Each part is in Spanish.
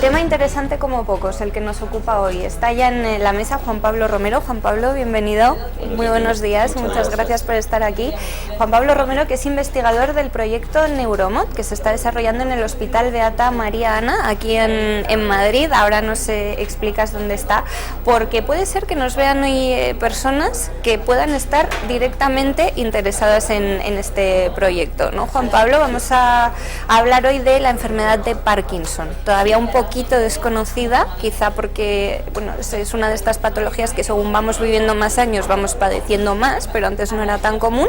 Tema interesante como pocos, el que nos ocupa hoy. Está ya en la mesa Juan Pablo Romero. Juan Pablo, bienvenido. Muy buenos días, muchas gracias por estar aquí. Juan Pablo Romero, que es investigador del proyecto Neuromod, que se está desarrollando en el Hospital Beata María Ana, aquí en Madrid. Ahora nos explicas dónde está, porque puede ser que nos vean hoy personas que puedan estar directamente interesadas en este proyecto, ¿no, Juan Pablo? Vamos a hablar hoy de la enfermedad de Parkinson, todavía un poquito desconocida, quizá porque bueno, es una de estas patologías que según vamos viviendo más años vamos padeciendo más, pero antes no era tan común,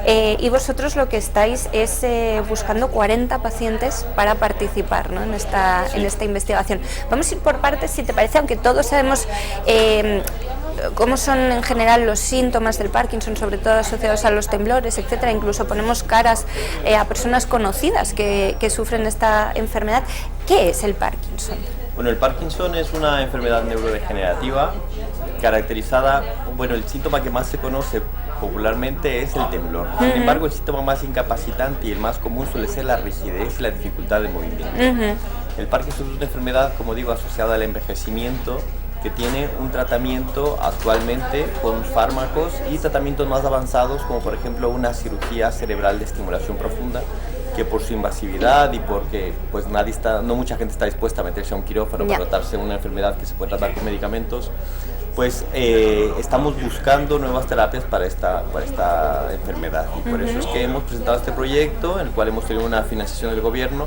y vosotros lo que estáis es buscando 40 pacientes para participar, ¿no?, en esta investigación. Vamos a ir por partes, si te parece, aunque todos sabemos cómo son en general los síntomas del Parkinson, sobre todo asociados a los temblores, etcétera. Incluso ponemos caras a personas conocidas que sufren esta enfermedad. ¿Qué es el Parkinson? Bueno, el Parkinson es una enfermedad neurodegenerativa caracterizada, bueno, el síntoma que más se conoce popularmente es el temblor. Sin embargo, el síntoma más incapacitante y el más común suele ser la rigidez y la dificultad de movimiento. El Parkinson es una enfermedad, como digo, asociada al envejecimiento, que tiene un tratamiento actualmente con fármacos y tratamientos más avanzados, como por ejemplo una cirugía cerebral de estimulación profunda, que por su invasividad y porque pues no mucha gente está dispuesta a meterse a un quirófano para tratarse una enfermedad que se puede tratar con medicamentos, pues estamos buscando nuevas terapias para esta enfermedad, y por eso es que hemos presentado este proyecto, en el cual hemos tenido una financiación del gobierno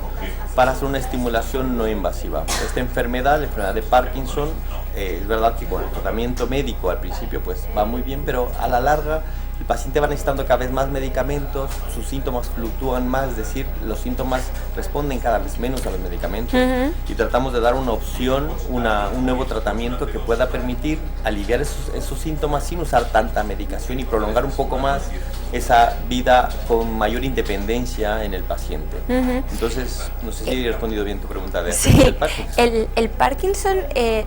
para hacer una estimulación no invasiva. Esta enfermedad, la enfermedad de Parkinson, es verdad que con el tratamiento médico al principio pues va muy bien, pero a la larga el paciente va necesitando cada vez más medicamentos, sus síntomas fluctúan más, es decir, los síntomas responden cada vez menos a los medicamentos, y tratamos de dar una opción, un nuevo tratamiento que pueda permitir aliviar esos síntomas sin usar tanta medicación y prolongar un poco más esa vida con mayor independencia en el paciente. Entonces, no sé si he respondido bien tu pregunta de el Parkinson. ¿El Parkinson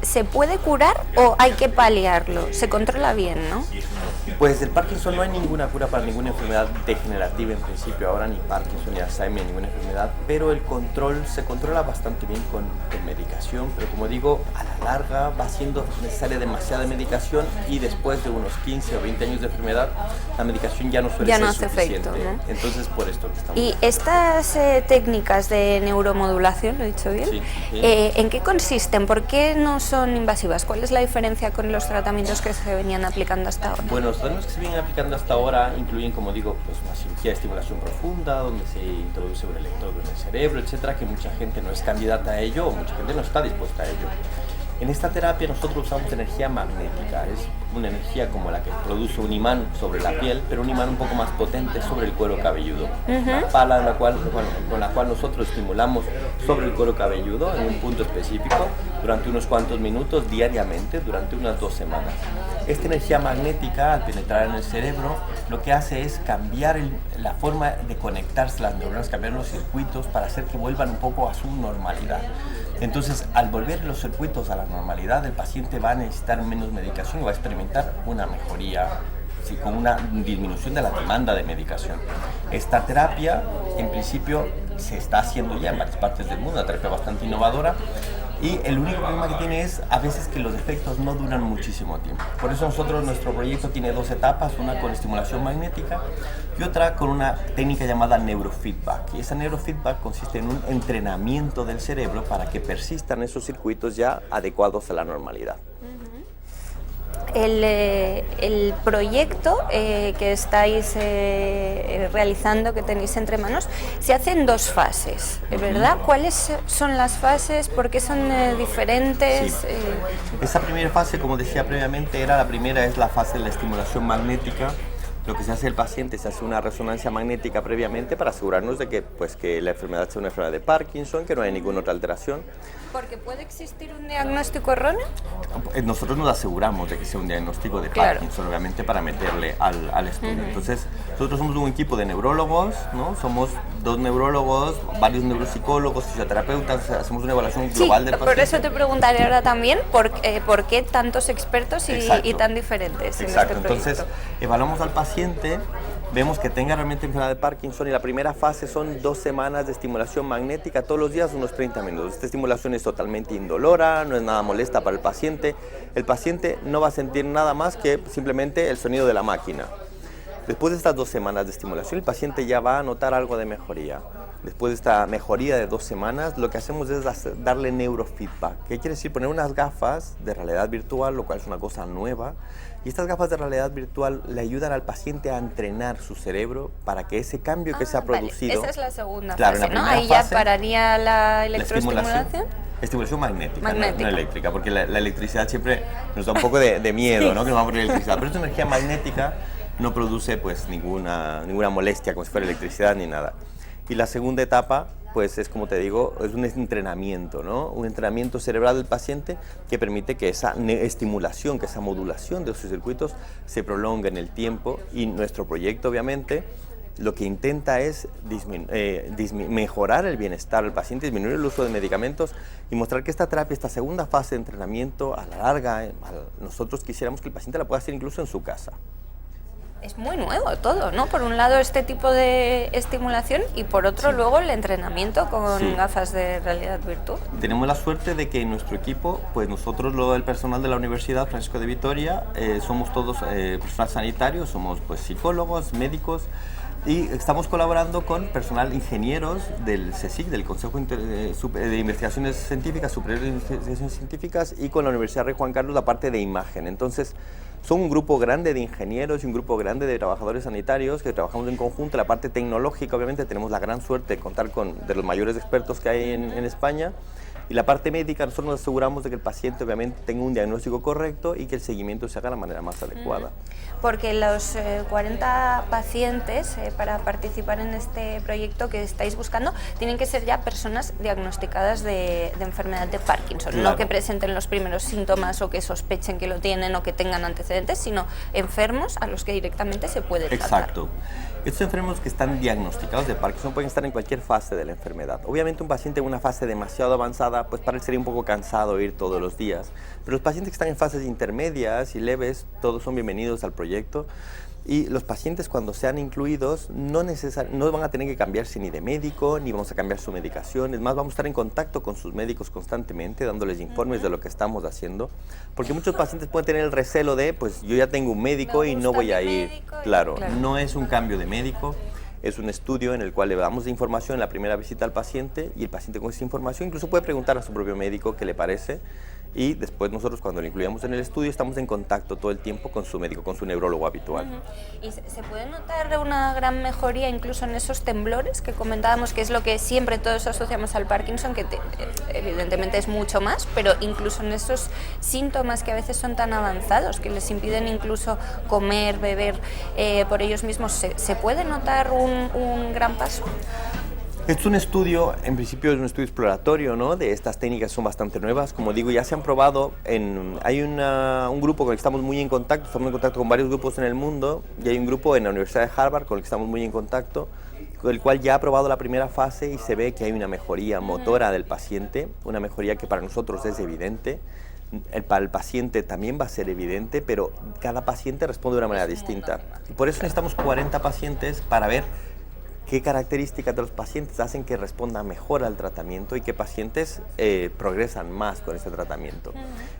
se puede curar o hay que paliarlo? Se controla bien, ¿no? Pues el Parkinson no hay ninguna cura para ninguna enfermedad degenerativa en principio, ahora ni Parkinson ni Alzheimer, ninguna enfermedad, pero el control se controla bastante bien con medicación, pero como digo, a la larga va siendo necesaria demasiada medicación, y después de unos 15 o 20 años de enfermedad, la medicación ya no suele ser suficiente. Efecto, ¿no? Entonces, por esto que estamos... ¿Y estas técnicas de neuromodulación, lo he dicho bien? Sí. ¿En qué consisten? ¿Por qué no son invasivas? ¿Cuál es la diferencia con los tratamientos que se venían aplicando hasta ahora? Bueno, los tratamientos que se vienen aplicando hasta ahora incluyen, como digo, pues una cirugía de estimulación profunda, donde se introduce un electrodo en el cerebro, etcétera, que mucha gente no es candidata a ello, o mucha gente no está dispuesta a ello. En esta terapia nosotros usamos energía magnética, es una energía como la que produce un imán sobre la piel, pero un imán un poco más potente sobre el cuero cabelludo. Una pala con la cual nosotros estimulamos sobre el cuero cabelludo en un punto específico durante unos cuantos minutos diariamente, durante unas 2 semanas. Esta energía magnética, al penetrar en el cerebro, lo que hace es cambiar la forma de conectarse las neuronas, cambiar los circuitos para hacer que vuelvan un poco a su normalidad. Entonces, al volver los circuitos a la normalidad, el paciente va a necesitar menos medicación y va a experimentar una mejoría, con una disminución de la demanda de medicación. Esta terapia, en principio, se está haciendo ya en varias partes del mundo, una terapia bastante innovadora, y el único problema que tiene es a veces que los efectos no duran muchísimo tiempo. Por eso nuestro proyecto tiene 2 etapas, una con estimulación magnética y otra con una técnica llamada neurofeedback. Y esa neurofeedback consiste en un entrenamiento del cerebro para que persistan esos circuitos ya adecuados a la normalidad. El proyecto que estáis realizando, que tenéis entre manos, se hace en 2 fases, ¿verdad? ¿Cuáles son las fases? ¿Por qué son diferentes? Sí. Esa primera fase, como decía previamente, la primera es la fase de la estimulación magnética. Lo que se hace el paciente, se hace una resonancia magnética previamente para asegurarnos de que la enfermedad sea una enfermedad de Parkinson, que no hay ninguna otra alteración. ¿Porque puede existir un diagnóstico erróneo? Nosotros nos aseguramos de que sea un diagnóstico de Parkinson, obviamente, para meterle al estudio. Entonces, nosotros somos un equipo de neurólogos, ¿no? Somos 2 neurólogos, varios neuropsicólogos, fisioterapeutas, hacemos una evaluación global del paciente. Por eso te preguntaré ahora también por qué tantos expertos y tan diferentes. Exacto. Entonces, evaluamos al paciente vemos que tenga realmente enfermedad de Parkinson, y la primera fase son 2 semanas de estimulación magnética todos los días, unos 30 minutos. Esta estimulación es totalmente indolora, no es nada molesta para el paciente. El paciente no va a sentir nada más que simplemente el sonido de la máquina. Después de estas 2 semanas de estimulación, el paciente ya va a notar algo de mejoría. Después de esta mejoría de 2 semanas, lo que hacemos es darle neurofeedback. ¿Qué quiere decir? Poner unas gafas de realidad virtual, lo cual es una cosa nueva. Y estas gafas de realidad virtual le ayudan al paciente a entrenar su cerebro para que ese cambio que se ha producido... Esa es la segunda claro, fase, ¿no? Ahí ya pararía la electroestimulación. Estimulación magnética. No eléctrica, porque la electricidad siempre nos da un poco de miedo, ¿no? Que nos vamos por electricidad. Pero esta energía magnética no produce pues ninguna molestia, como si fuera electricidad ni nada. Y la segunda etapa, pues es como te digo, es un entrenamiento, ¿no? Un entrenamiento cerebral del paciente que permite que esa estimulación, que esa modulación de sus circuitos se prolongue en el tiempo, y nuestro proyecto obviamente lo que intenta es mejorar el bienestar del paciente, disminuir el uso de medicamentos y mostrar que esta terapia, esta segunda fase de entrenamiento, a la larga, nosotros quisiéramos que el paciente la pueda hacer incluso en su casa. Es muy nuevo todo, ¿no? Por un lado este tipo de estimulación y por otro luego el entrenamiento con gafas de realidad virtual. Tenemos la suerte de que en nuestro equipo, pues nosotros, el personal de la Universidad Francisco de Vitoria, somos todos personal sanitario, somos pues psicólogos, médicos, y estamos colaborando con personal ingenieros del CSIC, del Consejo de Investigaciones Científicas, Superior de Investigaciones Científicas, y con la Universidad Rey Juan Carlos la parte de imagen. Entonces, son un grupo grande de ingenieros y un grupo grande de trabajadores sanitarios que trabajamos en conjunto. La parte tecnológica, obviamente, tenemos la gran suerte de contar de los mayores expertos que hay en España. Y la parte médica, nosotros nos aseguramos de que el paciente obviamente tenga un diagnóstico correcto y que el seguimiento se haga de la manera más adecuada. Porque los 40 pacientes para participar en este proyecto que estáis buscando tienen que ser ya personas diagnosticadas de enfermedad de Parkinson, claro. No que presenten los primeros síntomas o que sospechen que lo tienen o que tengan antecedentes, sino enfermos a los que directamente se puede tratar. Exacto. Estos enfermos que están diagnosticados de Parkinson pueden estar en cualquier fase de la enfermedad. Obviamente un paciente en una fase demasiado avanzada, pues para él sería un poco cansado ir todos los días. Pero los pacientes que están en fases intermedias y leves, todos son bienvenidos al proyecto. Y los pacientes, cuando sean incluidos, no van a tener que cambiarse ni de médico, ni vamos a cambiar su medicación. Es más, vamos a estar en contacto con sus médicos constantemente, dándoles informes de lo que estamos haciendo. Porque muchos pacientes pueden tener el recelo de, pues yo ya tengo un médico y no voy a ir. Claro, no es un cambio de médico. Es un estudio en el cual le damos información en la primera visita al paciente, y el paciente con esa información incluso puede preguntar a su propio médico qué le parece, y después nosotros, cuando lo incluimos en el estudio, estamos en contacto todo el tiempo con su médico, con su neurólogo habitual. ¿Y se puede notar una gran mejoría incluso en esos temblores que comentábamos, que es lo que siempre todos asociamos al Parkinson, que evidentemente es mucho más, pero incluso en esos síntomas que a veces son tan avanzados, que les impiden incluso comer, beber por ellos mismos, ¿se puede notar un gran paso? Es un estudio, en principio es un estudio exploratorio, ¿no? De estas técnicas, son bastante nuevas, como digo, ya se han probado, hay un grupo con el que estamos muy en contacto, estamos en contacto con varios grupos en el mundo, y hay un grupo en la Universidad de Harvard con el que estamos muy en contacto, con el cual ya ha probado la primera fase y se ve que hay una mejoría motora del paciente, una mejoría que para nosotros es evidente. Para el paciente también va a ser evidente, pero cada paciente responde de una manera distinta. Y por eso necesitamos 40 pacientes para ver qué características de los pacientes hacen que respondan mejor al tratamiento y qué pacientes progresan más con ese tratamiento.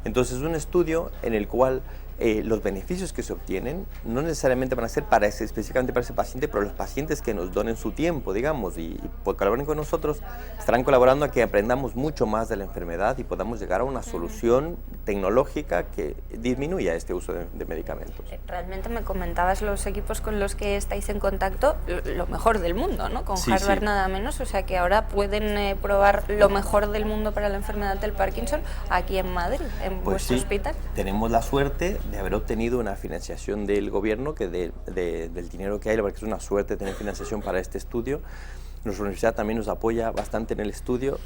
Entonces es un estudio en el cual los beneficios que se obtienen no necesariamente van a ser específicamente para ese paciente, pero los pacientes que nos donen su tiempo, digamos, y colaboren con nosotros, estarán colaborando a que aprendamos mucho más de la enfermedad y podamos llegar a una solución tecnológica que disminuya este uso de medicamentos. Realmente me comentabas los equipos con los que estáis en contacto, lo mejor del mundo, ¿no? Con Harvard nada menos, o sea que ahora pueden probar lo mejor del mundo para la enfermedad del Parkinson aquí en Madrid, en vuestro hospital. Tenemos la suerte de haber obtenido una financiación del gobierno, que del dinero que hay, porque es una suerte tener financiación para este estudio. Nuestra universidad también nos apoya bastante en el estudio.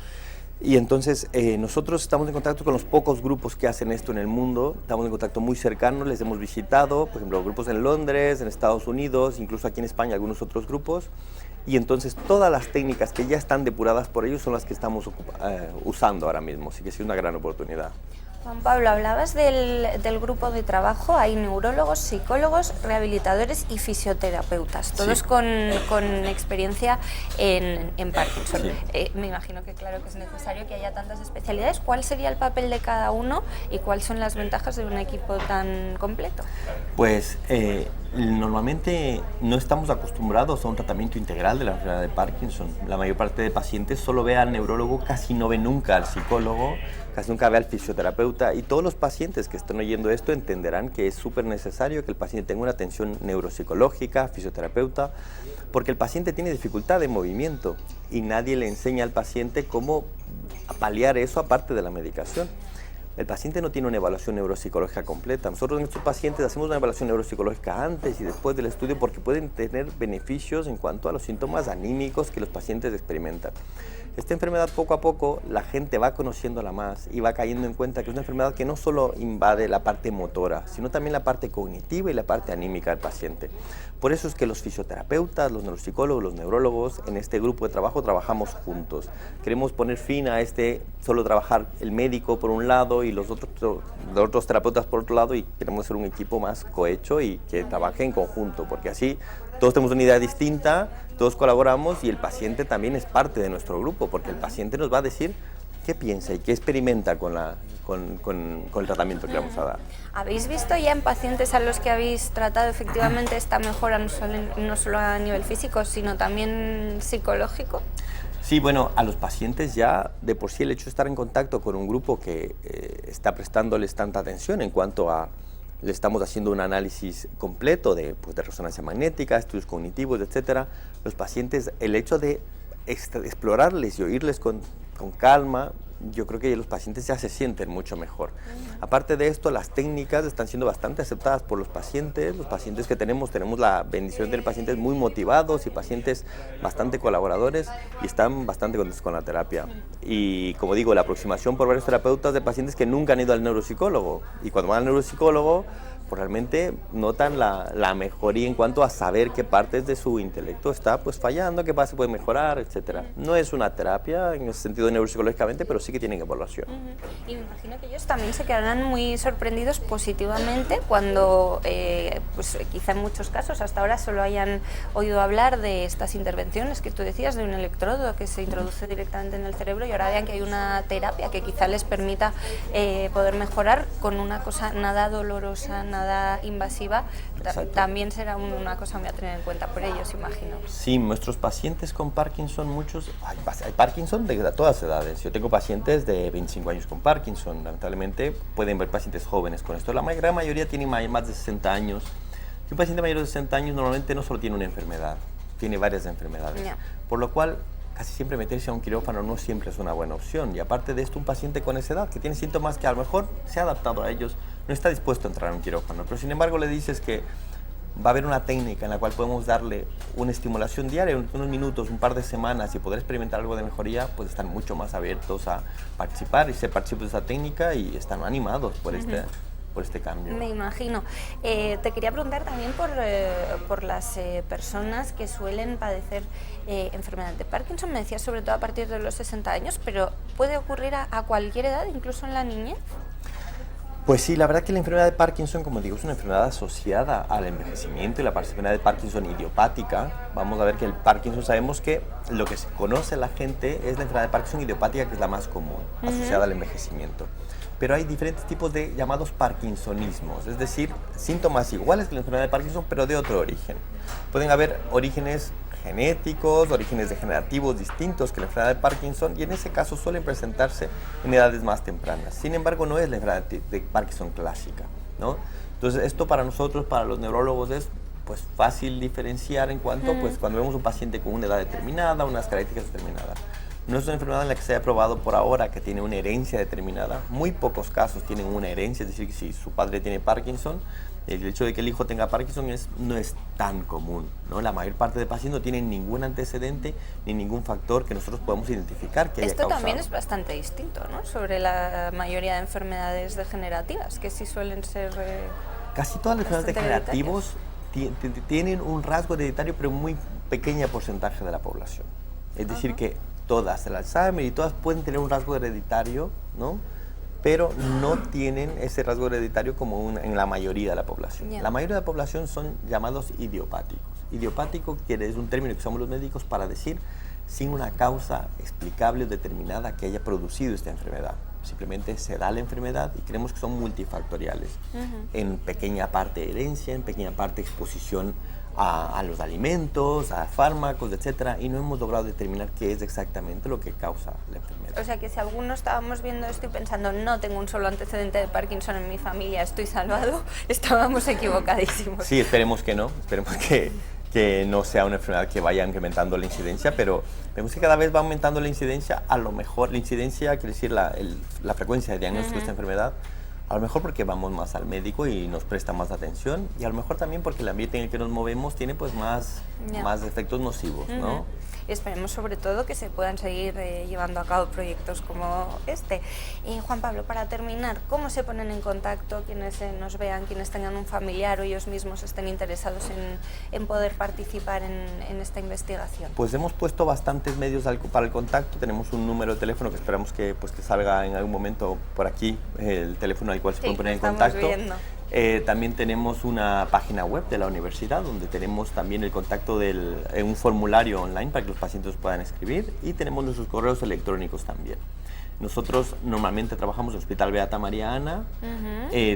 Y entonces nosotros estamos en contacto con los pocos grupos que hacen esto en el mundo, estamos en contacto muy cercano, les hemos visitado, por ejemplo, grupos en Londres, en Estados Unidos, incluso aquí en España algunos otros grupos, y entonces todas las técnicas que ya están depuradas por ellos son las que estamos usando ahora mismo, así que es una gran oportunidad. Juan Pablo, hablabas del grupo de trabajo, hay neurólogos, psicólogos, rehabilitadores y fisioterapeutas, todos Sí. con experiencia en Parkinson. Sí. Me imagino que claro que es necesario que haya tantas especialidades. ¿Cuál sería el papel de cada uno y cuáles son las ventajas de un equipo tan completo? Pues normalmente no estamos acostumbrados a un tratamiento integral de la enfermedad de Parkinson. La mayor parte de pacientes solo ve al neurólogo, casi no ve nunca al psicólogo, casi nunca ve al fisioterapeuta, y todos los pacientes que estén oyendo esto entenderán que es súper necesario que el paciente tenga una atención neuropsicológica, fisioterapeuta, porque el paciente tiene dificultad de movimiento y nadie le enseña al paciente cómo paliar eso aparte de la medicación. El paciente no tiene una evaluación neuropsicológica completa. Nosotros en estos pacientes hacemos una evaluación neuropsicológica antes y después del estudio porque pueden tener beneficios en cuanto a los síntomas anímicos que los pacientes experimentan. Esta enfermedad poco a poco la gente va conociéndola más y va cayendo en cuenta que es una enfermedad que no solo invade la parte motora, sino también la parte cognitiva y la parte anímica del paciente. Por eso es que los fisioterapeutas, los neuropsicólogos, los neurólogos, en este grupo de trabajo trabajamos juntos. Queremos poner fin a solo trabajar el médico por un lado y los otros terapeutas por otro lado, y queremos ser un equipo más cohecho y que trabaje en conjunto, porque así todos tenemos una idea distinta, todos colaboramos y el paciente también es parte de nuestro grupo, porque el paciente nos va a decir qué piensa y qué experimenta con el tratamiento que le vamos a dar. ¿Habéis visto ya en pacientes a los que habéis tratado efectivamente esta mejora no solo a nivel físico, sino también psicológico? Sí, bueno, a los pacientes ya de por sí el hecho de estar en contacto con un grupo que está prestándoles tanta atención en cuanto a le estamos haciendo un análisis completo de resonancia magnética, estudios cognitivos, etcétera. Los pacientes, el hecho de explorarles y oírles con calma, yo creo que los pacientes ya se sienten mucho mejor. Aparte de esto, las técnicas están siendo bastante aceptadas por los pacientes. Los pacientes que tenemos la bendición de tener pacientes muy motivados y pacientes bastante colaboradores y están bastante contentos con la terapia. Y como digo, la aproximación por varios terapeutas de pacientes que nunca han ido al neuropsicólogo. Y cuando van al neuropsicólogo, pues realmente notan la mejoría en cuanto a saber qué partes de su intelecto está fallando, qué se puede mejorar, etc. No es una terapia en ese sentido neuropsicológicamente, pero sí que tienen evaluación. Y me imagino que ellos también se quedarán muy sorprendidos positivamente cuando, quizá en muchos casos hasta ahora solo hayan oído hablar de estas intervenciones que tú decías, de un electrodo que se introduce directamente en el cerebro, y ahora vean que hay una terapia que quizá les permita poder mejorar con una cosa nada dolorosa, nada invasiva. También será una cosa muy a tener en cuenta por ellos, imagino. Sí, nuestros pacientes con Parkinson, muchos, hay Parkinson de todas edades. Yo tengo pacientes de 25 años con Parkinson, lamentablemente pueden ver pacientes jóvenes con esto. La gran mayoría tienen más de 60 años. Y un paciente mayor de 60 años normalmente no solo tiene una enfermedad, tiene varias enfermedades. Yeah. Por lo cual, casi siempre meterse a un quirófano no siempre es una buena opción. Y aparte de esto, un paciente con esa edad que tiene síntomas que a lo mejor se ha adaptado a ellos, no está dispuesto a entrar a un quirófano, pero sin embargo le dices que va a haber una técnica en la cual podemos darle una estimulación diaria, unos minutos, un par de semanas, y poder experimentar algo de mejoría, pues están mucho más abiertos a participar y ser partícipes de esa técnica y están animados por este cambio. Me imagino. Te quería preguntar también por las personas que suelen padecer enfermedad de Parkinson. Me decías sobre todo a partir de los 60 años, pero ¿puede ocurrir a cualquier edad, incluso en la niñez? Pues sí, la verdad que la enfermedad de Parkinson, como digo, es una enfermedad asociada al envejecimiento, y la enfermedad de Parkinson idiopática. Vamos a ver que el Parkinson, sabemos que lo que se conoce la gente es la enfermedad de Parkinson idiopática, que es la más común, asociada al envejecimiento. Pero hay diferentes tipos de llamados parkinsonismos, es decir, síntomas iguales que la enfermedad de Parkinson, pero de otro origen. Pueden haber orígenes genéticos, orígenes degenerativos distintos que la enfermedad de Parkinson, y en ese caso suelen presentarse en edades más tempranas. Sin embargo, no es la enfermedad de Parkinson clásica, ¿no? Entonces, esto para nosotros, para los neurólogos, es fácil diferenciar en cuanto cuando vemos un paciente con una edad determinada, unas características determinadas. No es una enfermedad en la que se haya probado por ahora que tiene una herencia determinada. Muy pocos casos tienen una herencia, es decir, que si su padre tiene Parkinson, el hecho de que el hijo tenga Parkinson no es tan común, ¿no? La mayor parte de pacientes no tienen ningún antecedente ni ningún factor que nosotros podamos identificar que haya causado. Esto también es bastante distinto, ¿no?, sobre la mayoría de enfermedades degenerativas, que sí suelen ser casi todas las enfermedades degenerativas tienen un rasgo hereditario, pero muy pequeño porcentaje de la población. Es decir, que todas, el Alzheimer y todas pueden tener un rasgo hereditario, ¿no?, pero no tienen ese rasgo hereditario como en la mayoría de la población. Yeah. La mayoría de la población son llamados idiopáticos. Idiopático es un término que usamos los médicos para decir sin una causa explicable o determinada que haya producido esta enfermedad. Simplemente se da la enfermedad y creemos que son multifactoriales. En pequeña parte herencia, en pequeña parte exposición a los alimentos, a fármacos, etcétera, y no hemos logrado determinar qué es exactamente lo que causa la enfermedad. O sea que si alguno estábamos viendo esto y pensando no tengo un solo antecedente de Parkinson en mi familia, estoy salvado, estábamos equivocadísimos. Sí, esperemos que no, esperemos que no sea una enfermedad que vaya incrementando la incidencia, pero vemos que cada vez va aumentando la incidencia. A lo mejor la incidencia, quiere decir la frecuencia de diagnóstico de esta enfermedad, a lo mejor porque vamos más al médico y nos presta más atención, y a lo mejor también porque el ambiente en el que nos movemos tiene pues más efectos nocivos, ¿no? Y esperemos sobre todo que se puedan seguir llevando a cabo proyectos como este. Y Juan Pablo, para terminar, ¿cómo se ponen en contacto quienes nos vean, quienes tengan un familiar o ellos mismos estén interesados en poder participar en esta investigación? Pues hemos puesto bastantes medios para el contacto. Tenemos un número de teléfono que esperamos que salga en algún momento por aquí, el teléfono al cual se pueden poner en contacto. Viendo. También tenemos una página web de la universidad donde tenemos también el contacto un formulario online para que los pacientes puedan escribir, y tenemos nuestros correos electrónicos también. Nosotros normalmente trabajamos en el Hospital Beata María Ana,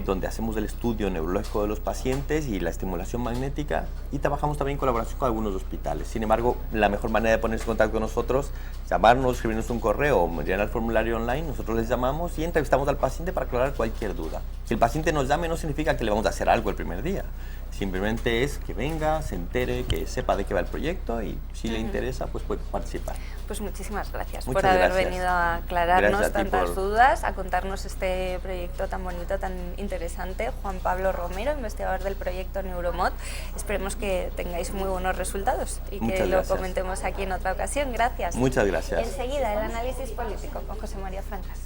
donde hacemos el estudio neurológico de los pacientes y la estimulación magnética, y trabajamos también en colaboración con algunos hospitales. Sin embargo, la mejor manera de ponerse en contacto con nosotros, llamarnos, escribirnos un correo o llenar el formulario online. Nosotros les llamamos y entrevistamos al paciente para aclarar cualquier duda. Que el paciente nos llame no significa que le vamos a hacer algo el primer día. Simplemente es que venga, se entere, que sepa de qué va el proyecto, y si le interesa, pues puede participar. Pues muchísimas gracias Muchas por haber gracias. venido a aclararnos tantas por... dudas, a contarnos este proyecto tan bonito, tan interesante. Juan Pablo Romero, investigador del proyecto Neuromod. Esperemos que tengáis muy buenos resultados y que lo comentemos aquí en otra ocasión. Gracias. Muchas gracias. Enseguida, el análisis político con José María Francas.